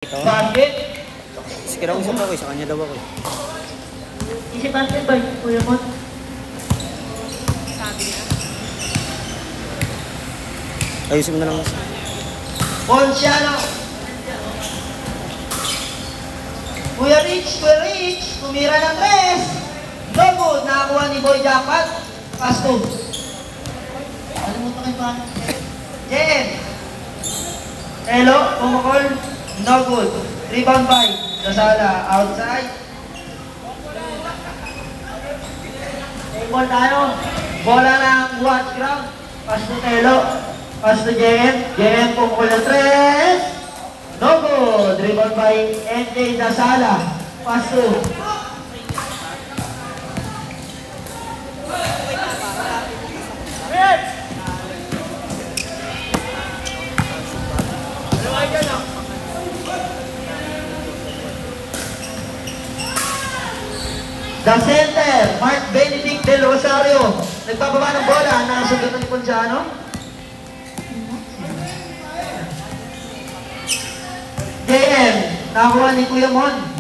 Basket. Sige daw usap ako, sa kanya daw ako. Isi basket ba, Kuya Mon? Sabi niya. Ayusin mo na lang. Ponciano. Kuya Rich, tumira ng 3. No good, nakakuha ni Boy Japat. Pass 2. Ano mo ito pa? Jen. Hello, pumukol. No good. Rebound by Dasala, outside. Table tayo. Bola ng watch ground. Pass to Telo. Pass to Jen. Jen pumukol ng 3. No good. Rebound by NJ Dasala. Pass to. The center, Mark Benedict Del Rosario. Nagpapaba ng bola. Nakasunod na ni Ponciano. JM, nakakuha ni Kuya Mon.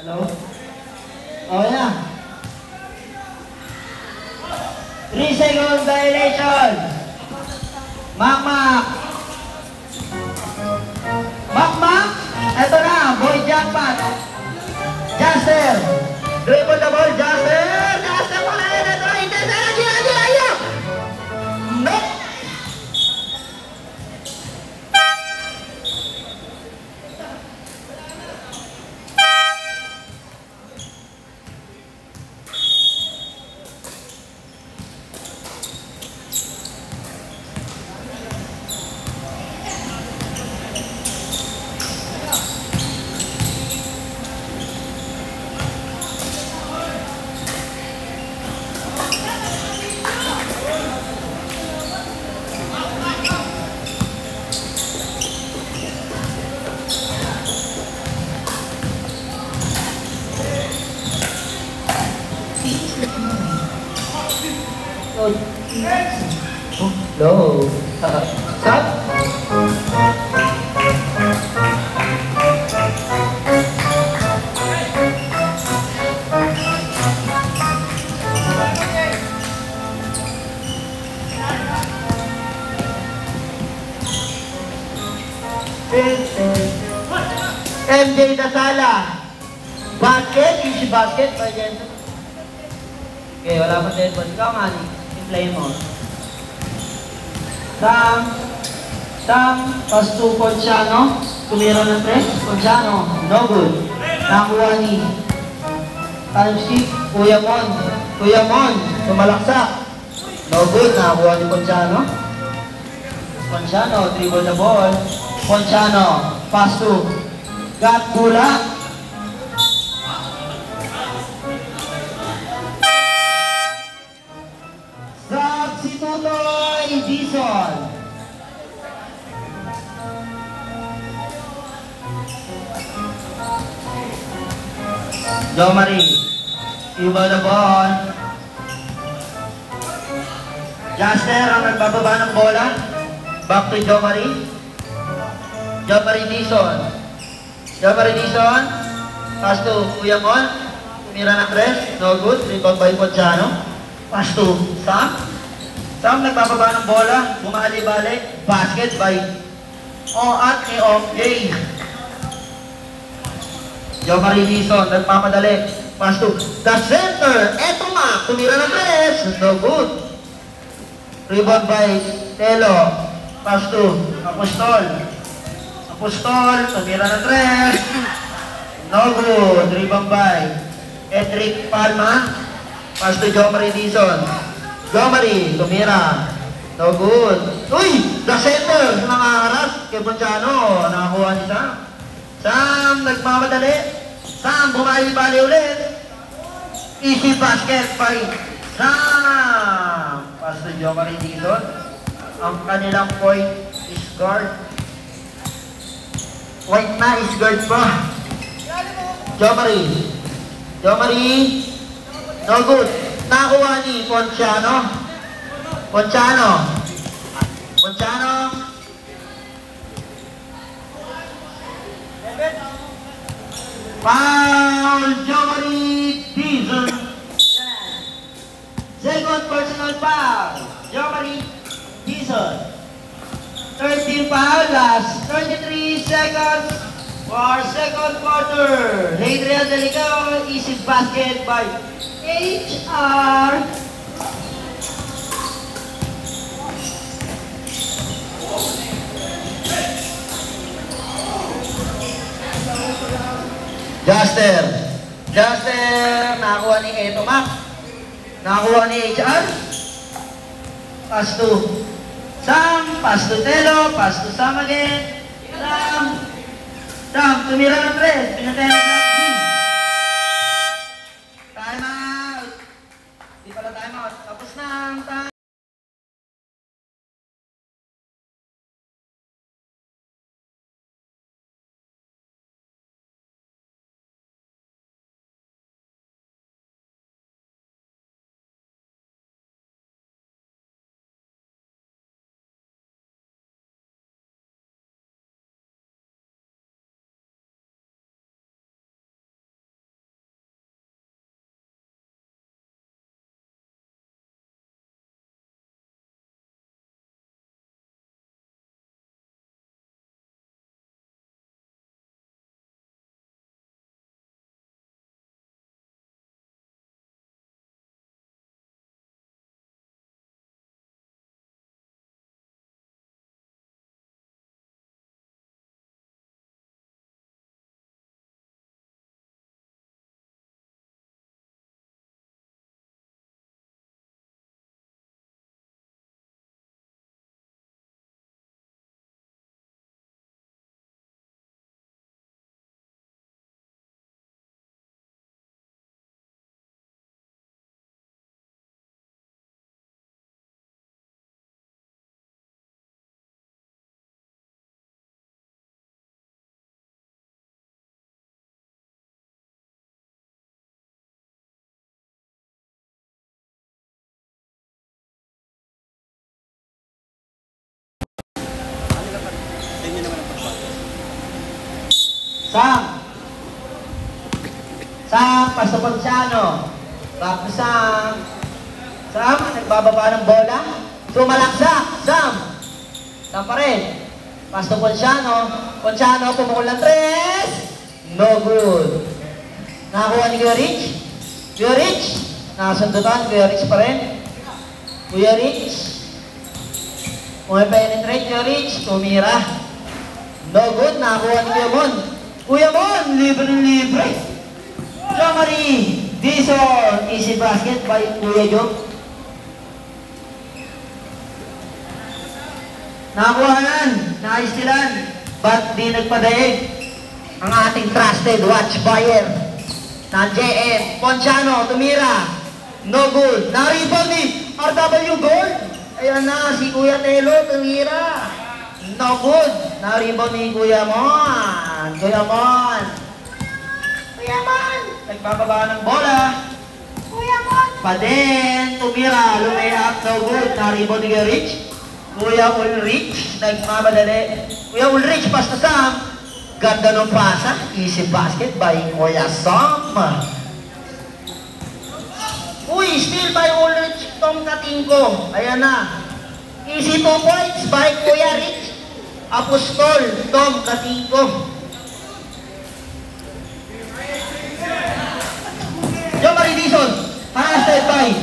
Hello? Okay na. 3 second violation. Makmak. Makmak. Ito na. Boy Jackpot. Jaster. Dribble the ball. Jaster. Jaster pala yun. Ito. Ayo. No. Low. Stop. MJ Dasala. Basket, easy basket. Okay, wala pa dead ball. Ikaw nga, i-play mo. Sam, pass to Ponciano. Tumira ng 3. Ponciano, no good. Nakuha ni times 6, Kuya Mon, tumalaksak. No good, nakakuha ni Ponciano. Ponciano, dribble the ball. Ponciano, pass to Gatbula. Tutoy Dizon. Jomari. Iba the ball. Jaster ang nagbababa ng bola. Back to Jomari. Jomari Dizon. Pass to Kuya Mon. Tumira ng 3. No good. Rebound by Ponciano. Pass to Sam nagbababa ng bola, bumali-bali, basket by Oat ni Jay. Jomari Dizon, nagmamadali, pass to the center. Eto nga, tumira ng 3, no good. Rebound by Telo, pass to Apostol, tumira ng 3, no good. Rebound by Edric Palma, pass to Jomari Dizon. Jomari, tumira. No good. Uy! The center! Nangaharap kay Ponciano. Nakakuha ni Sam. Sam, nagmamadali. Sam, bumali-bali ulit. Easy basket by Sam. Pastor Jomari dito. Ang kanilang point is guard. Point na is guard pa. Jomari. Jomari. No good. Nakuha ni Ponciano. Ponciano. Ponciano. Foul. Jomari Dizon. Second personal foul. Jomari Dizon. 13 foul. Last 33 seconds for second quarter. Hadrian Delicao. Easy basket by HR. Juster, nakakuha ni Eto Mac. Nakakuha ni HR. Pass to Sam, pass to Telo, pass to Sam again. Sam, tumira ng 3. Pinatay ng block. Time out. Di pala time out. Tapos na ang time. Sam, pass to Ponciano. Back to Sam. Sam, nagbababa ng bola. Sumalaksak. Sam pa rin. Pass to Ponciano. Ponciano, pumukul ng 3. No good. Nakakuha ni Kuya Rich. Kuya Rich. Nakasundutan. Kuya Rich pa rin. Kuya Rich. Pumipenetrate Kuya Rich. Tumira. No good. Nakakuha ni Kuya Mon. Kuya Mon, libre. Jomari Dizon. Easy basket by Kuya Jom. Nakakuhanan. Nakaistilan. Ba't di nagpadaig? Ang ating trusted watch buyer na JM. Ponciano, tumira. No good. Na-rebound ni RW Gold. Ayan na, si Kuya Telo, tumira. No good. Na-rebound ni Kuya Mon. Kuya Mon. Nagbababa ng bola. Kuya Mon. Pa din. Tumira. Lumayap. No good. Na-rebound ni Kuya Rich. Kuya Ulrich. Nagmamadali. Kuya Ulrich, pass to Sam. Ganda ng pasa. Easy basket by Kuya Sam. Uy, still by Ulrich. Tom Katingko. Ayan na. Easy 2 points by Kuya Rich. Apostol, Tom Katingko. Jomari Dizon. Step by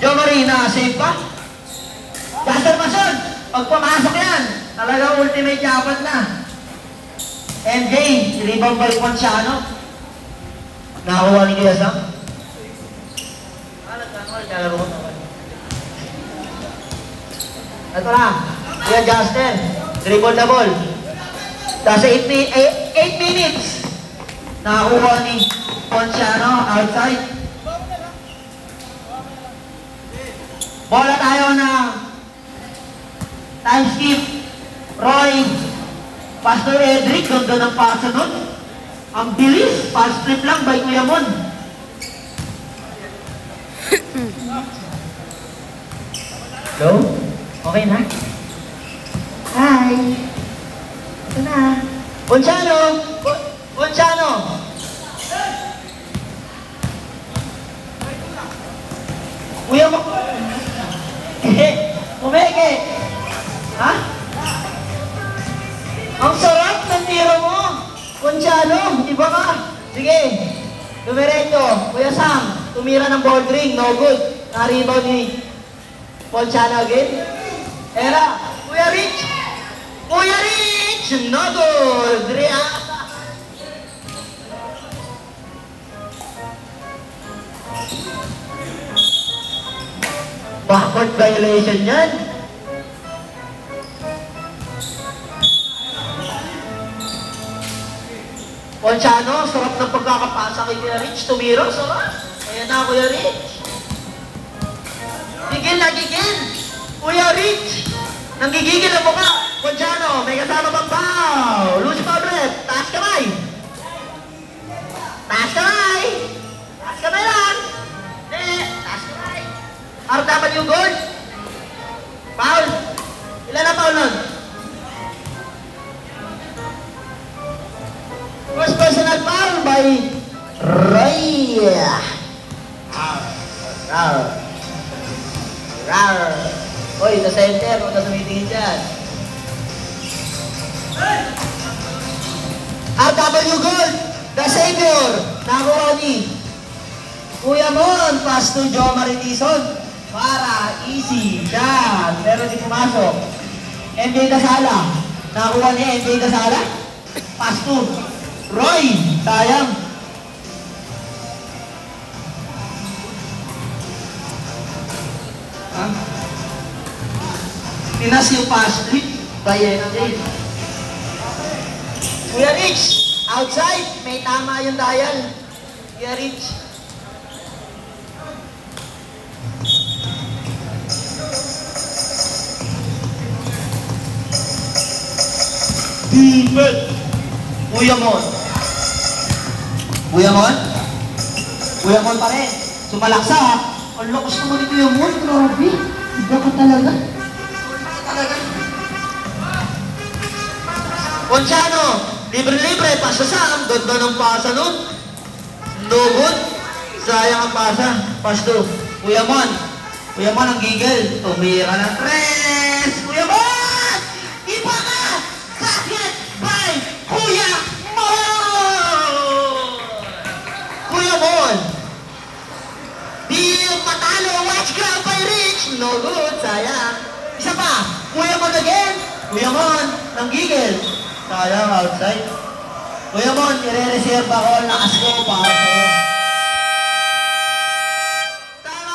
Jomari, na-save pa. Buster Mason. Pag pumasok yan, talagang ultimate japat na. MJ, rebound by Ponciano. Nakakuha ni Kuya Sam. Naglalaro ko naman. Ito na. Kuya Justin. Dribble the ball. Nasa 8 minutes. Nakakuha ni Ponciano outside. Bola tayo na time skip. Roy. Pastor Edric. Ganda ng pasa nun. Ang bilis. Pass flip lang by Kuya Mon. Hello? Okay na? Hi! Ito na. Ponciano! Ponciano! Kuya mo! Umeke! Ha? Ang sarap ng tiro mo! Ponciano! Iba ka! Sige! Dumiretso! Kuya Sam! Tumira ng board ring! No good! Naribaw ni Ponciano again. Era, Kuya Rich! Kuya Rich! No good! Backward violation yan. Ponciano, sarap ng pagkakapasa kay Kuya Rich. Tumira, sarap. Ayan na, Kuya Rich. Gigil na gigil! Kuya Rich! Nanggigigil ang mukha! Ponciano, may kasama bang bow! Loose fabric! Taas kamay! Taas kamay! Taas kamay lang! Taas kamay! RW goal! Foul! Ilan na foul nun? First personal foul by Roy! Rar! Hoy, sa center, huwag ka tumitingin dyan. RW Gold, the savior, nakuha ni Kuya Mon, pass to Joe Maritison para easy shot, pero di pumasok. MJ Dasala, nakuha ni MJ Dasala, pass to Roy, sayang. Pinas yung pass flip by MJ. Kuya Rich, outside, may tama yung dial. Kuya Rich. Defense. Kuya Mon. Kuya Mon? Kuya Mon pa rin. Sumalaksa ha. Ang lakas naman ni Kuya Mon, grabe. Iba ka talaga. Ponciano, libre-libre, pasa Sam, ganda ng pasa nun. No good, sayang ang pasa. Pass to Kuya Mon. Kuya Mon ang gigil, tumira ng tres. Kuya Mon! Iba ka! Sakit by Kuya Mon! Kuya Mon! Di patalo, watch grab by Rich. No good, sayang. Isa pa, Kuya Mon again. Kuya Mon, nang gigil. Sayang, outside. Kuya Mon, i-re-reserve ako ng asko para sa'yo. Tama!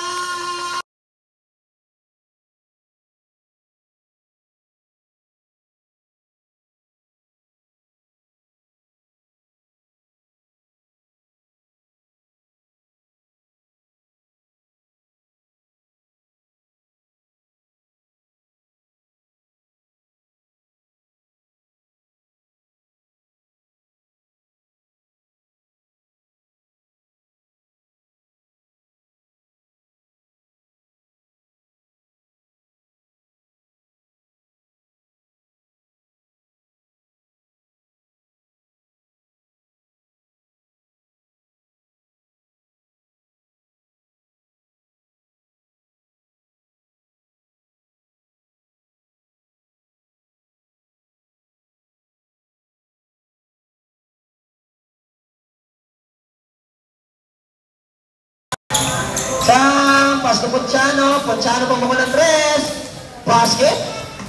Sam, pass to Ponciano. Ponciano pang ng tres. Basket.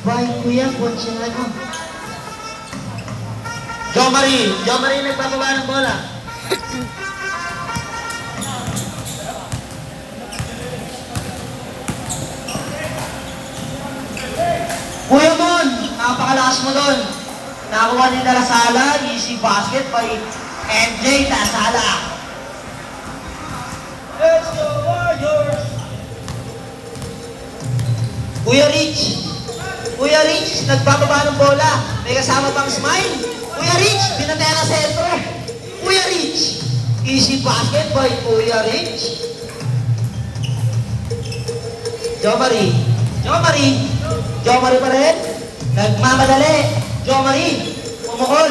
By Kuya Ponciano. Joe Marie nagpapaba ng bola. Kuya Mon, napakalakas mo doon. Nakuha ni Lasala, easy basket by MJ Lasala. Let's go Warriors! Kuya Rich, nagbababa ng bola. May kasama pang smile. Kuya Rich, pinataya na sentro. Kuya Rich, easy basket by Kuya Rich. Jo Marie pa rin. Nagmamadali. Jo Marie, pumukol.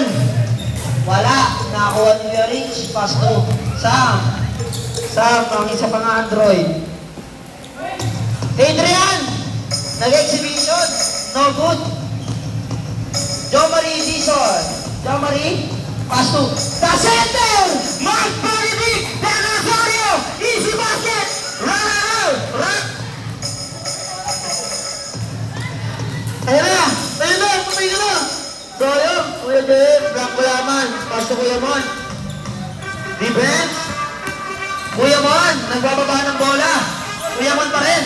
Wala. Nakakuha ni Kuya Rich. Pass to Sam, ang isa pang Android. Adrian, nag-exhibition. No good. Jo Marie Dizon. Jo Marie, pass to the center. Mark Baribic, Dan Osorio. Easy basket. Run. Ayan na, patay ka na. So yun, Kuya Jeff, Black Kuyaman, pass to Kuya Mon. Defense. Kuya Mon, nagbababa ng bola. Kuya Mon pa rin.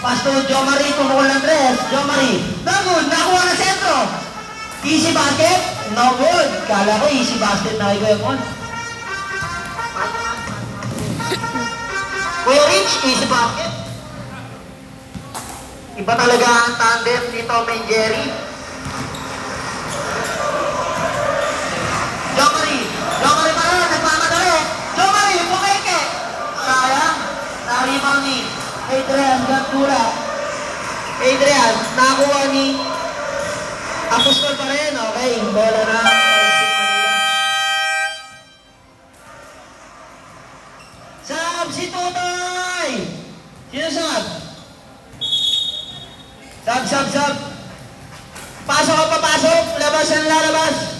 Pass to Jo Marie, pumukol ng tres. Jo Marie, no good, nakuha na sentro. Easy basket, no good. Kala ko easy basket na kay Kuya Mon. Kuya Rich, easy basket. Iba talaga ang tandem ni Tom and Jerry. Jo Marie pa rin, nagmamadali. Jo Marie, pukeke. Sayang, na-rebound ni Adrian Gantula. Adrian, nakuha ni Apostol pa rin. Okay, bola na. Sab, si Tutoy! Sino sab? Sab. Pasok o papasok, labas ang lalabas.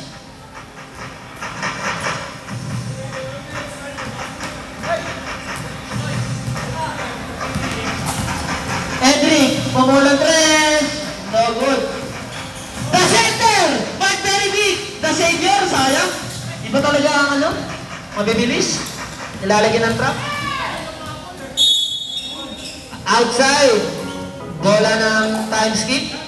Edric, pumulang tres. No good. The center! Mark Baribic! The savior, sayang. Iba talaga ang ano? Mabibilis. Nilalagyan ng trap. Outside. Bola ng time skip.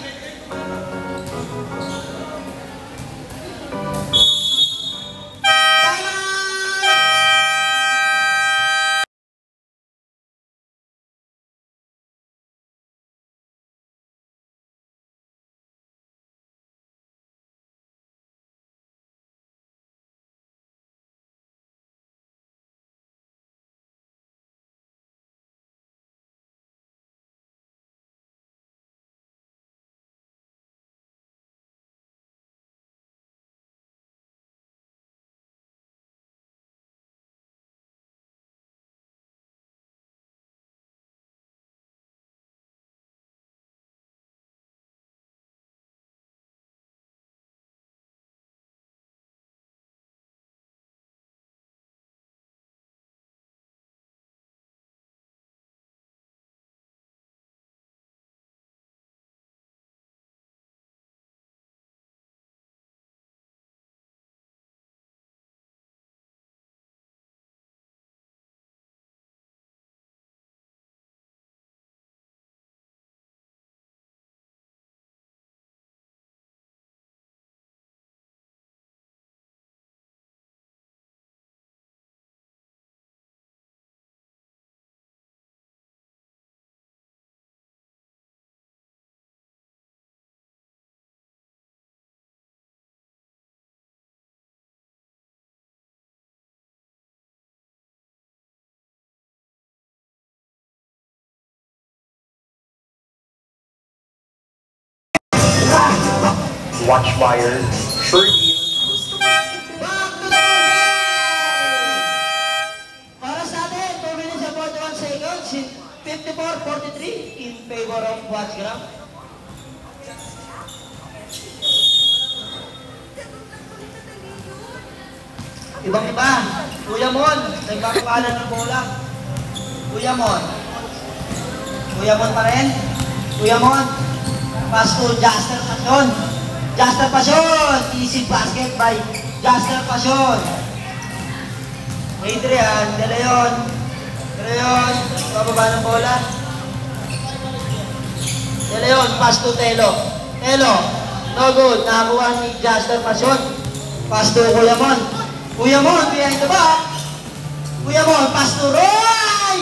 Watchfire, Tribune. Para sa atin, 2 minutes and 41 seconds, 54-43 in favor of Watchgram. Ibang-iba. Kuya Mon, nagpapakalan ng bola. Kuya Mon pa rin. Kuya Mon, pass to Jaster Pasion. Jaster Pasion, easy basket by Jaster Pasion. Adrian, De Leon, bababa ng bola. De Leon, pass to Telo. Elo, no good. Nakakuha ni Jasper Pasyon. Pass to Kuya Mon. Kuya Mon, behind the back. Kuya Mon, pass to Roy!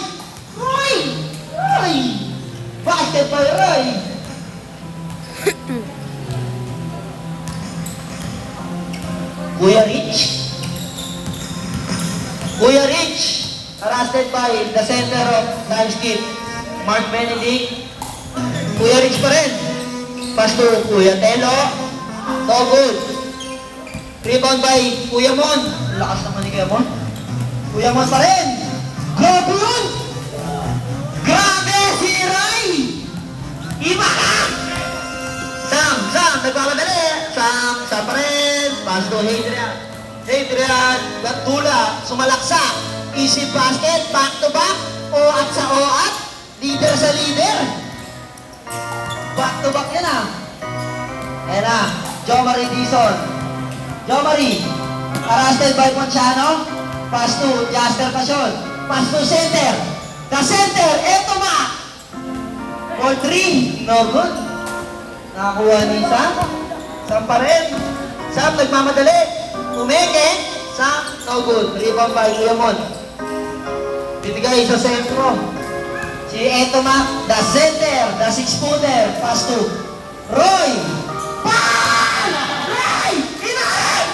Roy! Roy! Basket by Roy! Kuya Rich. Kuya Rich. Arrested by the center of time skip. Mark Benedict. Kuya Rich pa rin. Pass to Kuya Telo. No good. Rebound by Kuya Mon. Lakas naman ni Kuya Mon. Kuya Mon pa rin. Grabe yun! Grabe si Ray! Iba ka! Sam, nagpapadali. Sam pa rin. Pass to Hadrian, Gantula, sumalaksa. Easy basket, back to back. O-at sa o-at. Leader sa leader. Back to back yan ah. Ayan na, Jomari Dizon. Jomari, arrested by Ponciano. Pass to Jasper Pasyon. Pass to center. The center, eto ma. Ball 3, no good. Nakakuha ni Sam. Sam pa rin. Sam nagmamadali. Umeke. Sam, no good. Rebound by Kuya Mon. Bibigay sa sentro. Si Etomac, the center, the 6-footer, pass to Roy! Pan! Roy! Inaray!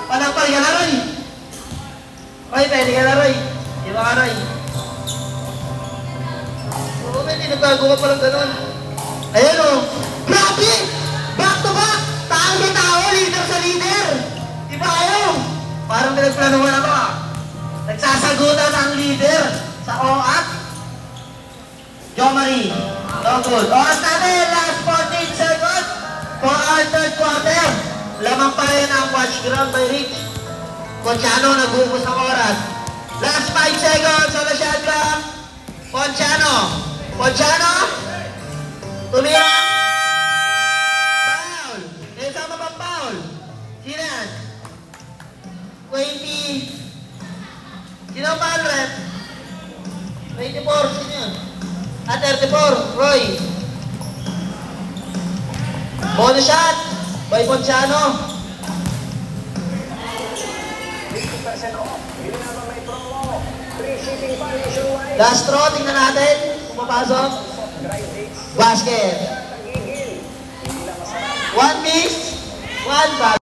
Panagpal ka na, Roy! Roy, pwede ka na, Roy. Di ba ka, Roy? Oo, may tinatago ka palang ganun. Ayan o. Grabe! Back to back! Taong sa tao, leader sa leader! Di ba kayo? Parang pinagplanuhan ako ah. Nagsasagutan ang leader sa OAT. Jomari, no good. Oras natin, last 14 seconds for our third quarter. Lamang pa rin ang watch ground by Rich. Ponciano, nag-ubos ng oras. Last 5 seconds on the shot clock. Ponciano, tumira. Foul. May sama pang foul. Sino yan? 20. Sino ang foul, rep? 24, sino yun? 34, Roy. Bonus shot by Ponciano. Last throw, tingnan natin. Pumapasok. Basket. 1 miss, 1 foul.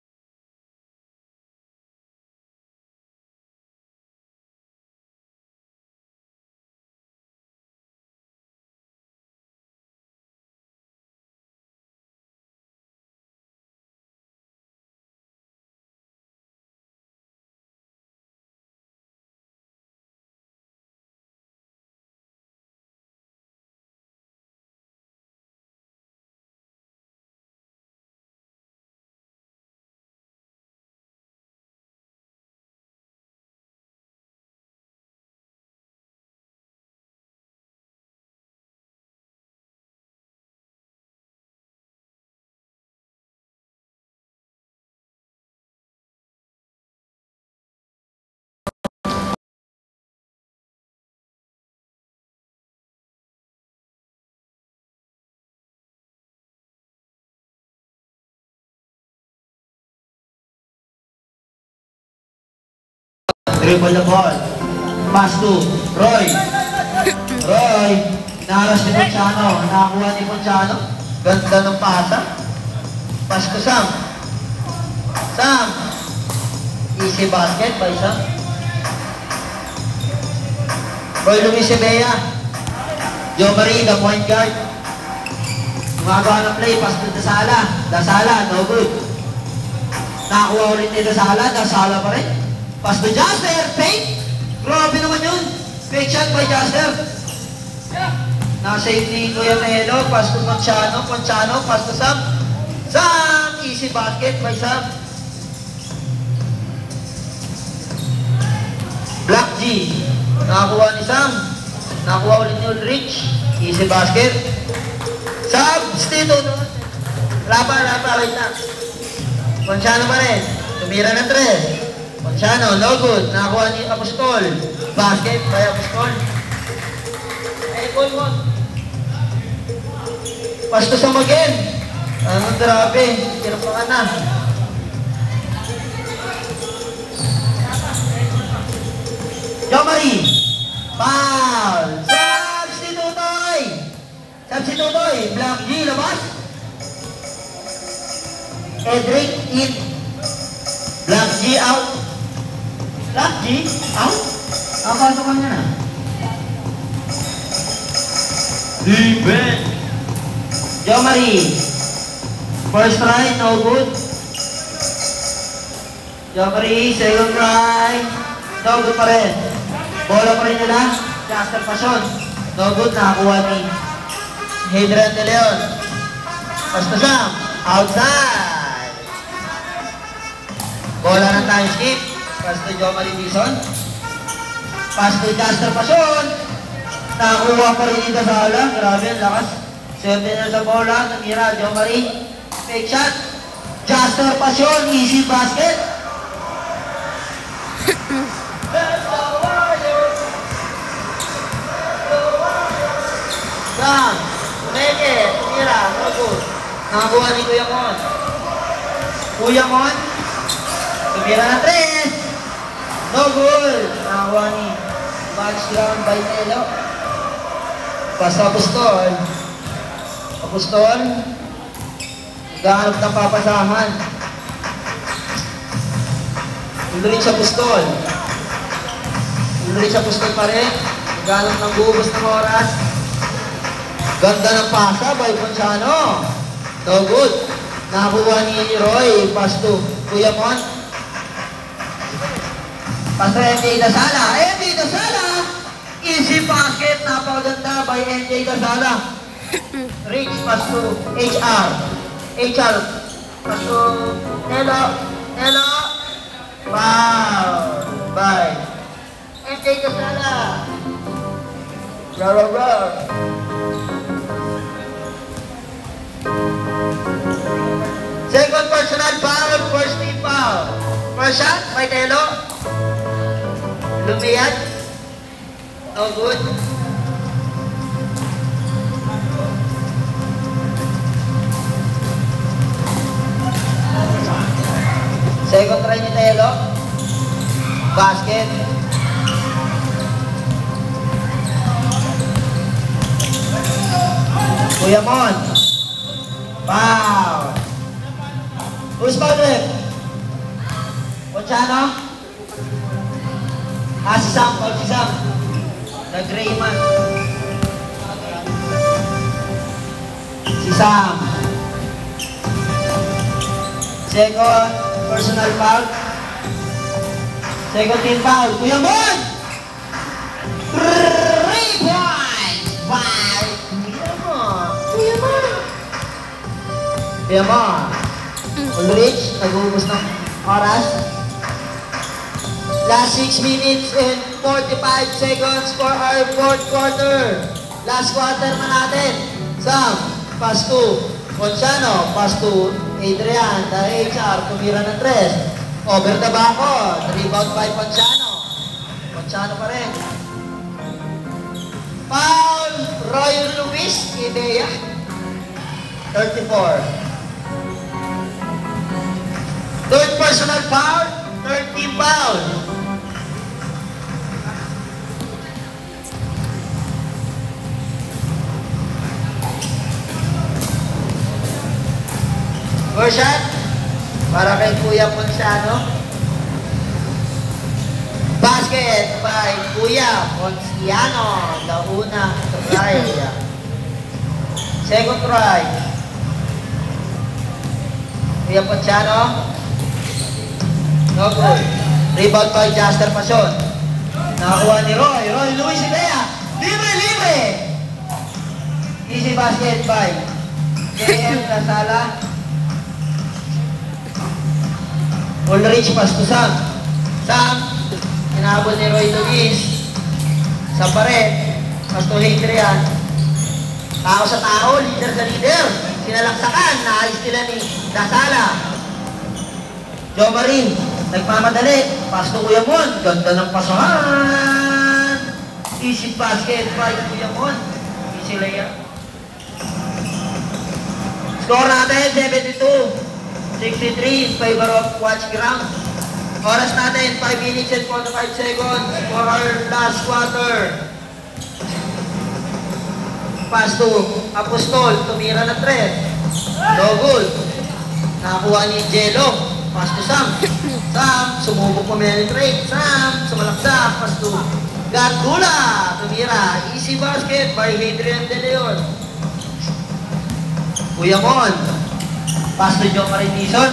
Dribble the ball. Pass to Roy. Roy. Inaharas ni Ponciano. Nakakuha ni Ponciano. Ganda ng pasa. Pass to Sam. Sam. Easy basket by Sam. Roy Luis Sebea. Jomari, the point guard. Gumagawa ng play. Pass to Dasala. Dasala, no good. Nakakuha ulit ni Dasala. Dasala pa rin. Pass to Jasper, fake. Grabe naman yun. Fake shot by Jasper. Nasa-save ni Kuya Melo. Pass to Ponciano, pass to Sam. Sam, easy basket by Sam. Black G. Nakakuha ni Sam. Nakakuha ulit ni Ulrich. Easy basket. Substitute. Lapa, right na. Ponciano pa rin. Tumira ng 3. Ponciano, no good. Nakakuha ni Apostol. Basket by Apostol. Ay, goal mo. Pasto sa Magen. Ano, grabe. Hirap pa na. Jomari. Foul. Substitutoy. Substitutoy. Black G, labas. Edric, in. Black G, out. Black G, out. Pasok ka niya na. Defense. Jomari. First try, no good. Jomari, second try. No good pa rin. Bola pa rin nila. Jasper Pasion. No good, nakakuha ni Hadrian De Leon. Basta Sam. Outside. Bola ng time skip. Basta Jomari Dizon. Basta Jasper Pasion. Nakakuha pa rin dito sa ala. Grabe, ang lakas. Swerte na sa bola. Namira, Jomari. Fake shot. Jasper Pasion. Easy basket. Sam. Meke. Namira. No good. Nakakuha ni Kuya Mon. Kuya Mon. Tumira na 3. No good. Nakakuha ni match round by Telo. Pasa Apostol. Apostol. Gahanap ng papasahan. Ulrich Apostol. Ulrich Apostol pa rin. Gahanap ng bubos ng oras. Ganda ng pasa by Ponciano. No good. Nakakuha ni Roy. Pass to Kuya Mon. Pass to MJ Dasala. MJ Dasala! Easy basket. Napakaganda by MJ Dasala. Rich pass to HR. HR. Pass to Nelo. Nelo. Wow. By MJ Dasala. Row. Second personal foul, first team foul. First shot, by Telo. Lumiyad. No good. Second try ni Telo. Basket. Kuya Mon. Foul. Who's foul rep? Ponciano? Si Sam. Foul si Sam. Nag-gray man. Si Sam. Second personal foul. Second team foul. Kuya Mon! 3 points! By Kuya Mon. Ulrich, nag-uubos ng oras. Last 6 minutes and 45 seconds for our fourth quarter. Last quarter na natin. Sam, pass to Ponciano, pass to Adrian, the HR, tumira ng 3. Over the bako, rebound by Ponciano. Ponciano pa rin. Foul, Roy Luis, Idea. 34. Third personal foul, 30 foul. First shot, para kay Kuya Ponciano. Basket by Kuya Ponciano. The unang try. Second try. Kuya Ponciano. No good. Rebound by Jasper Pasion. Nakakuha ni Roy. Roy Luis Idea. Libre! Easy basket by JM Casala. Ulrich pass to Sam. Sam. Inabot ni Roy Luis. Sa pared. Pass to Hadrian. Tao sa tao. Leader sa leader. Sinalaksakan. Naalis nila ni Casala. Jomari. Nagmamadali. Pass to Kuya Mon. Ganda ng pasahan. Easy basket by Kuya Mon. Easy layup. Score natin, 72-63 in favor of Watch Ground. Oras natin, 5 minutes and 45 seconds for our last quarter. Pass to Apostol, tumira na 3. No good. Nakakuha ni Jello. Pass to Sam. Sam, sumubok po penetrate. Sam, sumalaksak. Pass to Gatgula. Tumira. Easy basket by Hadrian De Leon. Kuya Mon. Pass to Joe Marie Nison.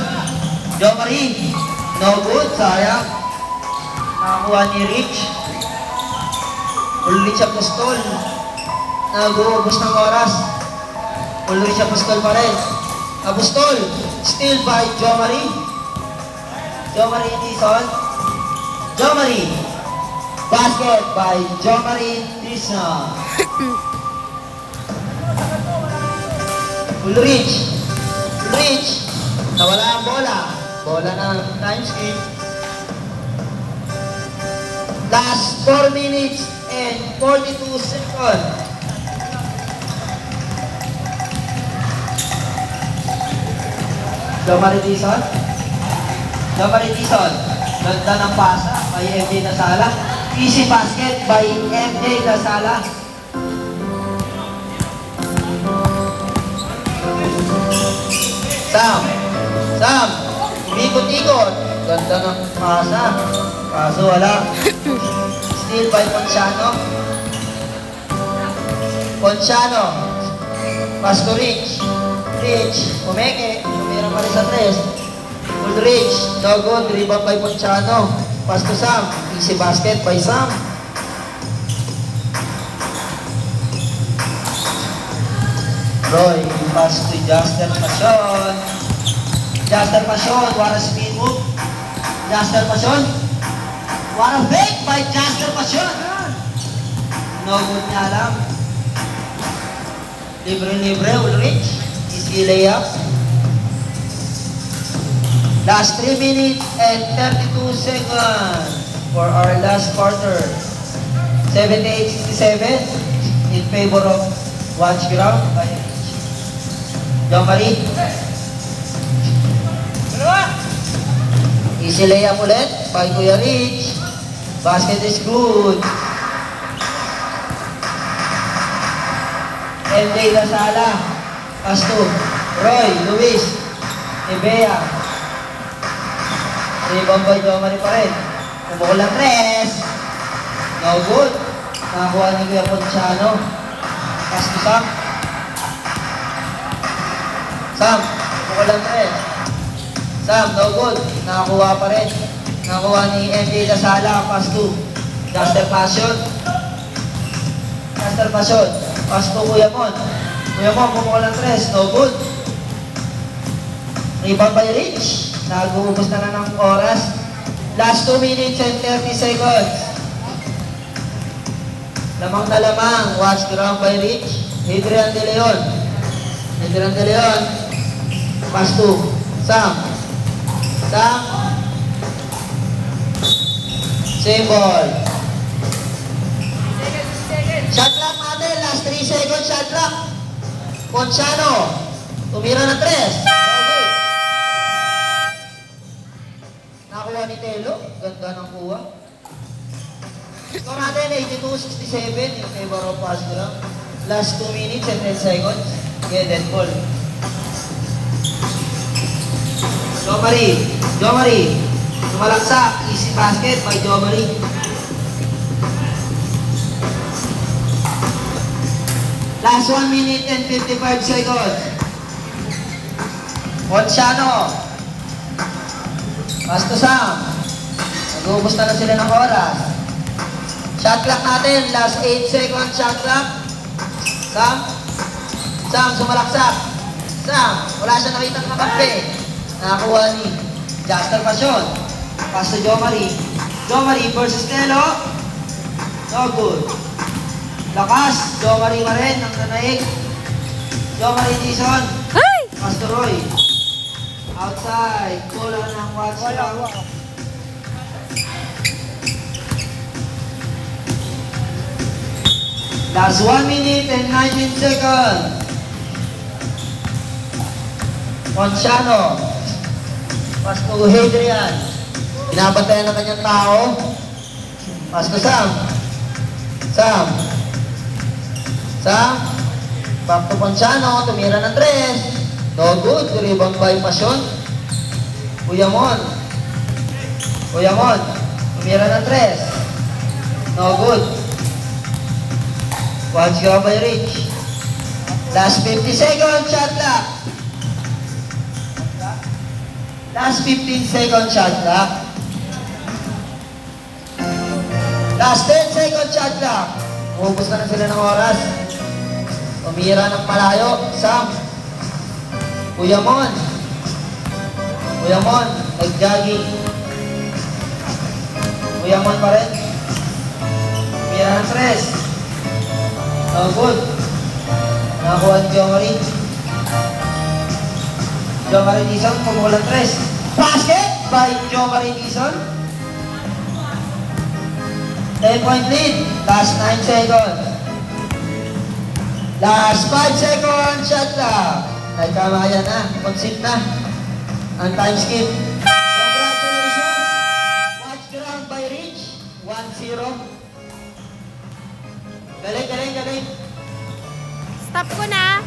Joe Marie. No good. Sayang. Nakakuha ni Rich. Ulrich Apostol. Nag-uubos ng oras. Ulrich Apostol pa rin. Apostol. Still by Joe Marie. Joe Marie Nison. Joe Marie. Basket by Joe Marie Nison. Ulrich. Ulrich. Nawala ang bola. Bola ng time skip. Last 4 minutes and 42 seconds. Joe Marie Nison. Joe Marie Nison. Ganda ng pasa by MJ Nasala. Easy basket by MJ Nasala. Sam. Sam. Umikot-ikot. Ganda ng pasa. Kaso wala. Steal by Ponciano. Ponciano. Pass to Rich. Rich. Umeke. Tumira pa rin sa 3. Ulrich. No good. Rebound by Ponciano. Pass to Sam. Easy basket by Sam. Roy. Pass to Justin Pasion. Justin Pasion. What a speed move. Justin Pasion. What a fake by Justin Pasion. No good niya lang. Libre-libre. Ulrich. Easy layup. Last 3 minutes and 32 seconds for our last quarter. 78-67 in favor of Watch Ground by Joe Marie. Easy layup ulit by Kuya Rich. Basket is good. MJ Lasala. Pass to Roy, Luis, Ebea. Rebound by Joe Marie pa rin. Pumukol lang 3. No good. Nakakuha ni Kuya Ponciano. Pass to Sam. Sam, pumukol lang 3. Sam, no good. Nakakuha pa rin. Nakakuha ni MJ Lasala. Pass to Justin Pasion. Justin Pasion. Pass to Kuya Mon. Kuya Mon, pumukol lang 3. No good. Rebound by Rich. Nag-uubos na ng oras. Last 2 minutes and 30 seconds. Lamang na lamang. Watch Ground by Rich. Hadrian De Leon. Hadrian De Leon. Pass to Sam. Sam. Same ball. Shot clock natin. Last 3 seconds shot clock. Ponciano. Tumira na 3. Nakuha ni Telo. Ganda ng kuha. Ito natin, 82-67 in favor of Watch Ground. Last 2 minutes and 10 seconds. Yeah, dead ball. Joe Marie. Joe Marie. Sumalaksak. Easy basket by Joe Marie. Last 1 minute and 55 seconds. Ponciano. Pass to Sam. Nag-uubos na sila ng oras. Shot clock natin. Last 8 seconds shot clock. Sam. Sam, sumalaksak. Sam, wala siya nakita ng kakampi. Nakakuha ni Justin Pasion. Pass to Joe Marie. Joe Marie versus Telo. No good. Lakas. Joe Marie pa rin. Ang nanaig. Joe Marie Nison. Pass to Roy. Outside. Kulang ng Watch Ground. Last 1 minute and 19 seconds. Ponciano. Pass to Hadrian. Binabantayan ng kanyang tao. Pass to Sam. Sam. Sam. Back to Ponciano. Tumira ng 3. No good. Rebound by Pasyon. Uyamon. Uyamon. Tumira ng 3. No good. Watch go by Rich. Last 50 seconds. Shot clock. Last 15 seconds shot clock. Last 10 seconds shot clock. Ubus na sila ng oras. Tumira ng malayo. Sam. Uyamon. Uyamon. Nag-jogging. Uyamon pa rin. Tumira ng 3. No good. Nakakuha ni Jomari. Jomari Dizon, kumukulang 3. Basket by Jomari Dizon. 10-point lead. Last 9 seconds. Last 5 seconds. Shot clock. Nagkamayan na. Concede na. Ang time skip. Congratulations. Watch ground by Rich. 1-0. Galing, galing, galing. Stop ko na.